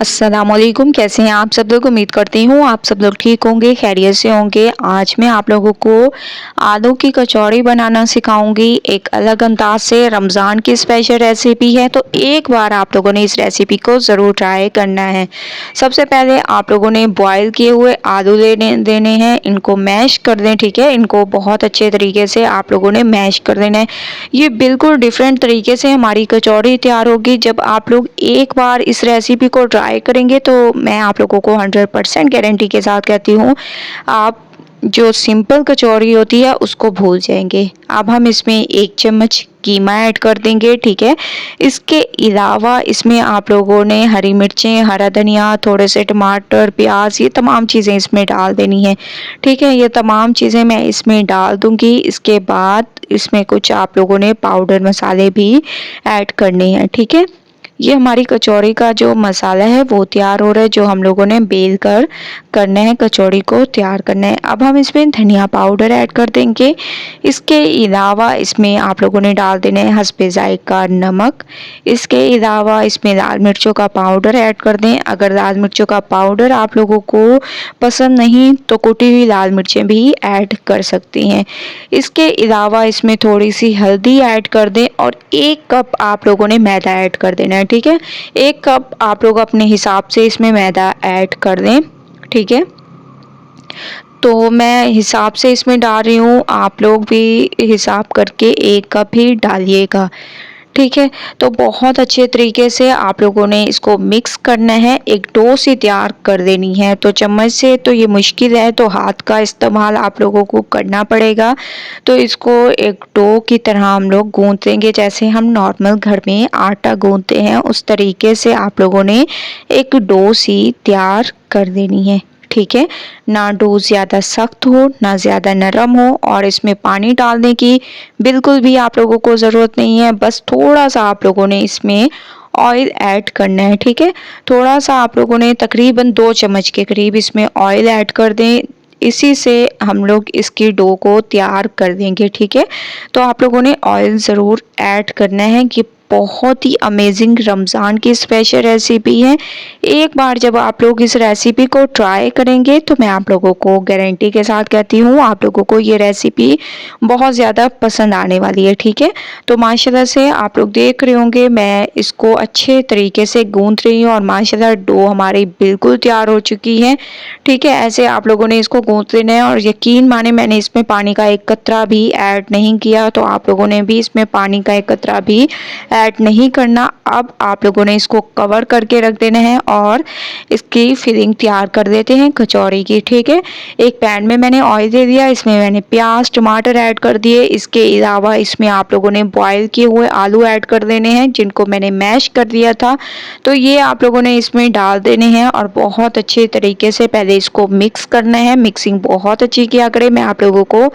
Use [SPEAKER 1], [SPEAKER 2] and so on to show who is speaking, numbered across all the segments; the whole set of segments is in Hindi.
[SPEAKER 1] अस्सलामुअलैकुम, कैसे हैं आप सब लोग। उम्मीद करती हूँ आप सब लोग ठीक होंगे, खैरियत से होंगे। आज मैं आप लोगों को आलू की कचौड़ी बनाना सिखाऊंगी एक अलग अंदाज से। रमज़ान की स्पेशल रेसिपी है, तो एक बार आप लोगों ने इस रेसिपी को ज़रूर ट्राई करना है। सबसे पहले आप लोगों ने बॉयल किए हुए आलू लेने देने हैं, इनको मैश कर दें। ठीक है, इनको बहुत अच्छे तरीके से आप लोगों ने मैश कर देना है। ये बिल्कुल डिफरेंट तरीके से हमारी कचौड़ी तैयार होगी। जब आप लोग एक बार इस रेसिपी को ट्राई करेंगे तो मैं आप लोगों को 100% गारंटी के साथ कहती हूँ, आप जो सिंपल कचौड़ी होती है उसको भूल जाएंगे। अब हम इसमें 1 चम्मच कीमा ऐड कर देंगे। ठीक है, इसके अलावा इसमें आप लोगों ने हरी मिर्चें, हरा धनिया, थोड़े से टमाटर, प्याज, ये तमाम चीज़ें इसमें डाल देनी है। ठीक है, ये तमाम चीज़ें मैं इसमें डाल दूंगी। इसके बाद इसमें कुछ आप लोगों ने पाउडर मसाले भी ऐड करने हैं। ठीक है, ये हमारी कचौड़ी का जो मसाला है वो तैयार हो रहा है, जो हम लोगों ने बेल कर करना है, कचौड़ी को तैयार करना है। अब हम इसमें धनिया पाउडर ऐड कर देंगे। इसके अलावा इसमें आप लोगों ने डाल देना है हस्बे जायका नमक। इसके अलावा इसमें लाल मिर्चों का पाउडर ऐड कर दें। अगर लाल मिर्चों का पाउडर आप लोगों को पसंद नहीं तो कुटी हुई लाल मिर्चें भी ऐड कर सकती हैं। इसके अलावा इसमें थोड़ी सी हल्दी ऐड कर दें और 1 कप आप लोगों ने मैदा ऐड कर देना है। ठीक है, 1 कप आप लोग अपने हिसाब से इसमें मैदा ऐड कर दें। ठीक है, तो मैं हिसाब से इसमें डाल रही हूँ, आप लोग भी हिसाब करके 1 कप ही डालिएगा। ठीक है, तो बहुत अच्छे तरीके से आप लोगों ने इसको मिक्स करना है, एक डो सी तैयार कर देनी है। तो चम्मच से तो ये मुश्किल है, तो हाथ का इस्तेमाल आप लोगों को करना पड़ेगा। तो इसको एक डो की तरह हम लोग गूंथेंगे, जैसे हम नॉर्मल घर में आटा गूंथते हैं उस तरीके से आप लोगों ने एक डो सी तैयार कर देनी है। ठीक है, ना डो ज़्यादा सख्त हो ना ज़्यादा नरम हो, और इसमें पानी डालने की बिल्कुल भी आप लोगों को ज़रूरत नहीं है। बस थोड़ा सा आप लोगों ने इसमें ऑयल ऐड करना है। ठीक है, थोड़ा सा आप लोगों ने तकरीबन 2 चम्मच के करीब इसमें ऑयल ऐड कर दें। इसी से हम लोग इसकी डो को तैयार कर देंगे। ठीक है, तो आप लोगों ने ऑयल ज़रूर ऐड करना है कि बहुत ही अमेजिंग रमज़ान की स्पेशल रेसिपी है। एक बार जब आप लोग इस रेसिपी को ट्राई करेंगे तो मैं आप लोगों को गारंटी के साथ कहती हूँ, आप लोगों को ये रेसिपी बहुत ज़्यादा पसंद आने वाली है। ठीक है, तो माशाल्लाह से आप लोग देख रहे होंगे मैं इसको अच्छे तरीके से गूंथ रही हूँ और माशाल्लाह डो हमारी बिल्कुल तैयार हो चुकी है। ठीक है, ऐसे आप लोगों ने इसको गूंथ लेना है, और यकीन माने मैंने इसमें पानी का 1 कतरा भी ऐड नहीं किया, तो आप लोगों ने भी इसमें पानी का 1 कतरा भी ऐड नहीं करना। अब आप लोगों ने इसको कवर करके रख देना है और इसकी फिलिंग तैयार कर देते हैं कचौड़ी की। ठीक है, एक पैन में मैंने ऑयल दे दिया, इसमें मैंने प्याज टमाटर ऐड कर दिए। इसके अलावा इसमें आप लोगों ने बॉयल किए हुए आलू ऐड कर देने हैं, जिनको मैंने मैश कर दिया था। तो ये आप लोगों ने इसमें डाल देने हैं और बहुत अच्छे तरीके से पहले इसको मिक्स करना है। मिक्सिंग बहुत अच्छी किया करें, मैं आप लोगों को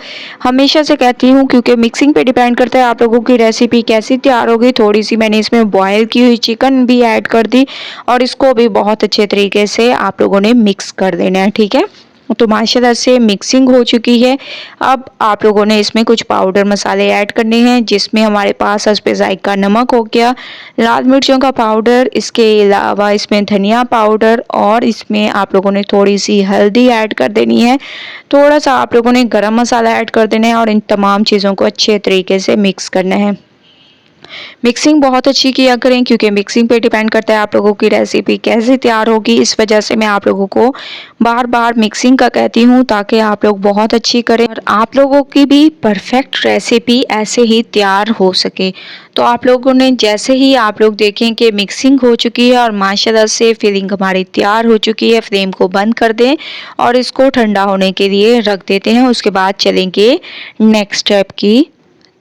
[SPEAKER 1] हमेशा से कहती हूँ, क्योंकि मिक्सिंग पे डिपेंड करता है आप लोगों की रेसिपी कैसी तैयार होगी। थोड़ी सी मैंने इसमें बॉयल की हुई चिकन भी ऐड कर दी और इसको भी बहुत अच्छे तरीके से आप लोगों ने मिक्स कर देना है। ठीक है, तो माशाल्लाह से मिक्सिंग हो चुकी है। अब आप लोगों ने इसमें कुछ पाउडर मसाले ऐड करने हैं, जिसमें हमारे पास हस्बे जायका नमक हो गया, लाल मिर्चों का पाउडर, इसके अलावा इसमें धनिया पाउडर, और इसमें आप लोगों ने थोड़ी सी हल्दी ऐड कर देनी है। थोड़ा सा आप लोगों ने गरम मसाला ऐड कर देना है और इन तमाम चीज़ों को अच्छे तरीके से मिक्स करना है। मिक्सिंग बहुत अच्छी किया करें, क्योंकि मिक्सिंग पे डिपेंड करता है आप लोगों की रेसिपी कैसे तैयार होगी। इस वजह से मैं आप लोगों को बार बार मिक्सिंग का कहती हूँ, ताकि आप लोग बहुत अच्छी करें और आप लोगों की भी परफेक्ट रेसिपी ऐसे ही तैयार हो सके। तो आप लोगों ने जैसे ही आप लोग देखें कि मिक्सिंग हो चुकी है और माशाल्लाह से फिलिंग हमारी तैयार हो चुकी है, फ्लेम को बंद कर दें और इसको ठंडा होने के लिए रख देते हैं। उसके बाद चलेंगे नेक्स्ट स्टेप की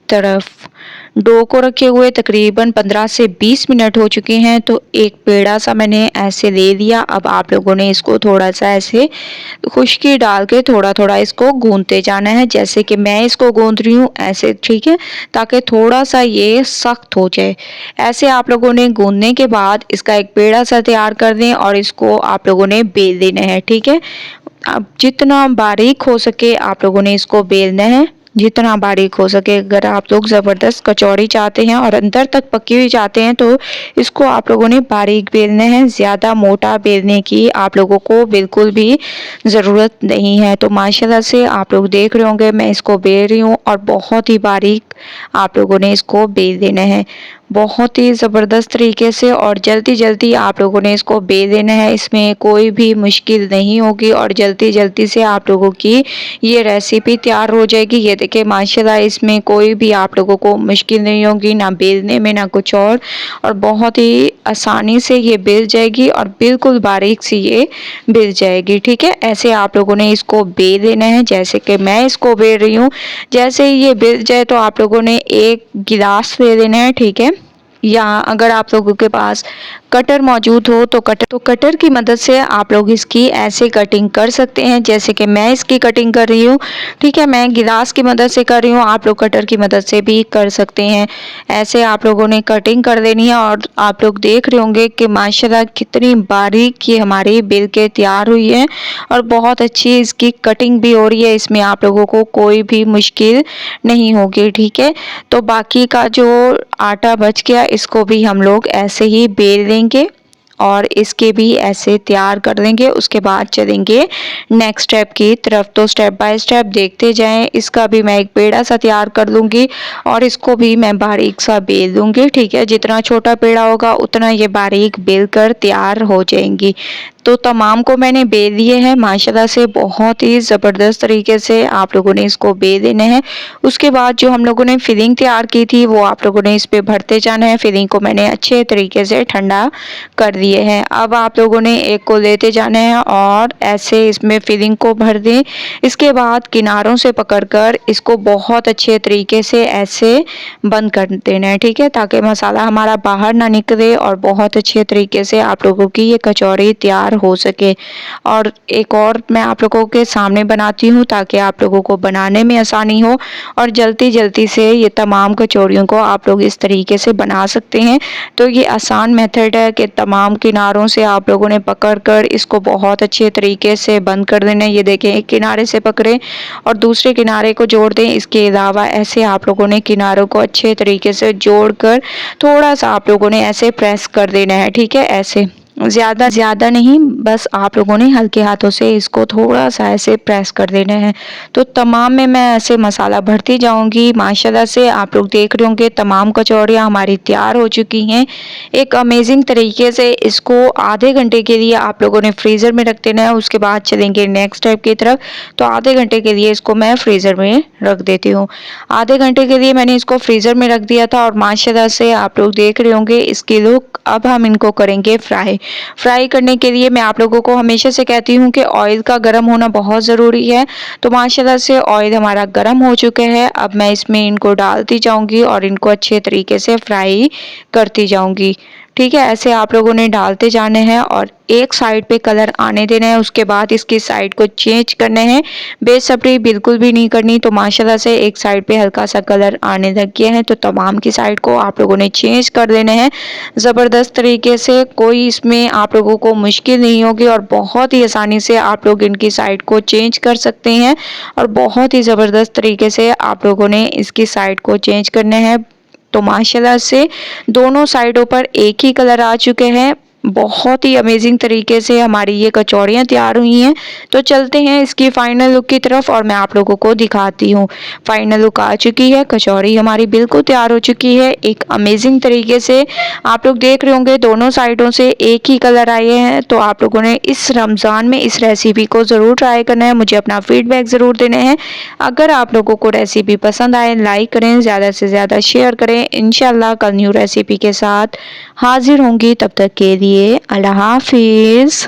[SPEAKER 1] तरफ। डो को रखे हुए तकरीबन 15 से 20 मिनट हो चुके हैं, तो एक पेड़ा सा मैंने ऐसे ले लिया। अब आप लोगों ने इसको थोड़ा सा ऐसे खुश्की डाल के थोड़ा थोड़ा इसको गूंथते जाना है, जैसे कि मैं इसको गूंथ रही हूँ ऐसे। ठीक है, ताकि थोड़ा सा ये सख्त हो जाए। ऐसे आप लोगों ने गूंथने के बाद इसका एक पेड़ा सा तैयार कर दें और इसको आप लोगों ने बेल देना है। ठीक है, अब जितना बारीक हो सके आप लोगों ने इसको बेलना है। जितना बारीक हो सके। अगर आप लोग ज़बरदस्त कचौड़ी चाहते हैं और अंदर तक पकी हुई चाहते हैं तो इसको आप लोगों ने बारीक बेलना है, ज़्यादा मोटा बेलने की आप लोगों को बिल्कुल भी ज़रूरत नहीं है। तो माशाल्लाह से आप लोग देख रहे होंगे मैं इसको बेल रही हूँ और बहुत ही बारीक आप लोगों ने इसको बेल देना है, बहुत ही ज़बरदस्त तरीके से और जल्दी जल्दी आप लोगों ने इसको बेल देना है। इसमें कोई भी मुश्किल नहीं होगी और जल्दी जल्दी से आप लोगों की ये रेसिपी तैयार हो जाएगी। ये देखिए माशाल्लाह इसमें कोई भी आप लोगों को मुश्किल नहीं होगी, ना बेलने में ना कुछ और बहुत ही आसानी से ये बेल जाएगी और बिल्कुल बारीक सी ये बेल जाएगी। ठीक है, ऐसे आप लोगों ने इसको बेल देना है जैसे कि मैं इसको बेल रही हूँ। जैसे ही ये बेल जाए तो आप लोगों ने एक गिलास ले लेना है। ठीक है, या अगर आप लोगों के पास कटर मौजूद हो तो कटर की मदद से आप लोग इसकी ऐसे कटिंग कर सकते हैं जैसे कि मैं इसकी कटिंग कर रही हूँ। ठीक है, मैं गिलास की मदद से कर रही हूँ, आप लोग कटर की मदद से भी कर सकते हैं। ऐसे आप लोगों ने कटिंग कर देनी है और आप लोग देख रहे होंगे कि माशाल्लाह कितनी बारीक ये हमारी बेल के तैयार हुई है और बहुत अच्छी इसकी कटिंग भी हो रही है। इसमें आप लोगों को कोई भी मुश्किल नहीं होगी। ठीक है, तो बाकी का जो आटा बच गया इसको भी हम लोग ऐसे ही बेल लेंगे और इसके भी ऐसे तैयार कर देंगे। उसके बाद चलेंगे नेक्स्ट स्टेप की तरफ। तो स्टेप बाय स्टेप देखते जाएं। इसका भी मैं एक पेड़ा सा तैयार कर लूँगी और इसको भी मैं बारीक सा बेल दूँगी। ठीक है, जितना छोटा पेड़ा होगा उतना ये बारीक बेल कर तैयार हो जाएंगी। तो तमाम को मैंने बेल लिए हैं माशाल्लाह से, बहुत ही ज़बरदस्त तरीके से आप लोगों ने इसको बेल देना है। उसके बाद जो हम लोगों ने फिलिंग तैयार की थी वो आप लोगों ने इस पे भरते जाना है। फिलिंग को मैंने अच्छे तरीके से ठंडा कर दिए हैं। अब आप लोगों ने एक को लेते जाना है और ऐसे इसमें फिलिंग को भर दें। इसके बाद किनारों से पकड़कर इसको बहुत अच्छे तरीके से ऐसे बंद कर देना है। ठीक है, ताकि मसाला हमारा बाहर ना निकले और बहुत अच्छे तरीके से आप लोगों की ये कचौड़ी तैयार हो सके। और एक और मैं आप लोगों के सामने बनाती हूँ ताकि आप लोगों को बनाने में आसानी हो और जल्दी जल्दी से ये तमाम कचौड़ियों को आप लोग इस तरीके से बना सकते हैं। तो ये आसान मेथड है कि तमाम किनारों से आप लोगों ने पकड़कर इसको बहुत अच्छे तरीके से बंद कर देना है। ये देखें, एक किनारे से पकड़ें और दूसरे किनारे को जोड़ दें। इसके अलावा ऐसे आप लोगों ने किनारों को अच्छे तरीके से जोड़कर थोड़ा सा आप लोगों ने ऐसे प्रेस कर देना है। ठीक है, ऐसे ज़्यादा नहीं, बस आप लोगों ने हल्के हाथों से इसको थोड़ा सा ऐसे प्रेस कर देना है। तो तमाम में मैं ऐसे मसाला भरती जाऊंगी। माशाल्लाह से आप लोग देख रहे होंगे तमाम कचौड़ियाँ हमारी तैयार हो चुकी हैं एक अमेजिंग तरीके से। इसको आधे घंटे के लिए आप लोगों ने फ्रीज़र में रख देना है। उसके बाद चलेंगे नेक्स्ट स्टेप की तरफ। तो आधे घंटे के लिए इसको मैं फ्रीज़र में रख देती हूँ। आधे घंटे के लिए मैंने इसको फ्रीज़र में रख दिया था और माशाल्लाह से आप लोग देख रहे होंगे इसकी लुक। अब हम इनको करेंगे फ्राई करने के लिए मैं आप लोगों को हमेशा से कहती हूँ कि ऑयल का गर्म होना बहुत ज़रूरी है। तो माशाल्लाह से ऑयल हमारा गर्म हो चुका है। अब मैं इसमें इनको डालती जाऊँगी और इनको अच्छे तरीके से फ्राई करती जाऊँगी। ठीक है, ऐसे आप लोगों ने डालते जाने हैं और एक साइड पे कलर आने देना है। उसके बाद इसकी साइड को चेंज करना है, बेसब्री बिल्कुल भी नहीं करनी। तो माशाल्लाह से एक साइड पे हल्का सा कलर आने लग गया है तो तमाम की साइड को आप लोगों ने चेंज कर देना है ज़बरदस्त तरीके से। कोई इसमें आप लोगों को मुश्किल नहीं होगी और बहुत ही आसानी से आप लोग इनकी साइड को चेंज कर सकते हैं और बहुत ही ज़बरदस्त तरीके से आप लोगों ने इसकी साइड को चेंज करना है। तो माशाल्लाह से दोनों साइडों पर एक ही कलर आ चुके हैं। बहुत ही अमेजिंग तरीके से हमारी ये कचौड़ियाँ तैयार हुई हैं। तो चलते हैं इसकी फाइनल लुक की तरफ और मैं आप लोगों को दिखाती हूँ। फाइनल लुक आ चुकी है, कचौड़ी हमारी बिल्कुल तैयार हो चुकी है एक अमेजिंग तरीके से। आप लोग देख रहे होंगे दोनों साइडों से एक ही कलर आए हैं। तो आप लोगों ने इस रमज़ान में इस रेसिपी को ज़रूर ट्राई करना है, मुझे अपना फीडबैक ज़रूर देना है। अगर आप लोगों को रेसिपी पसंद आए लाइक करें, ज़्यादा से ज़्यादा शेयर करें। इंशाल्लाह कल न्यू रेसिपी के साथ हाजिर होंगी, तब तक के लिए अल्लाह हाफिज़।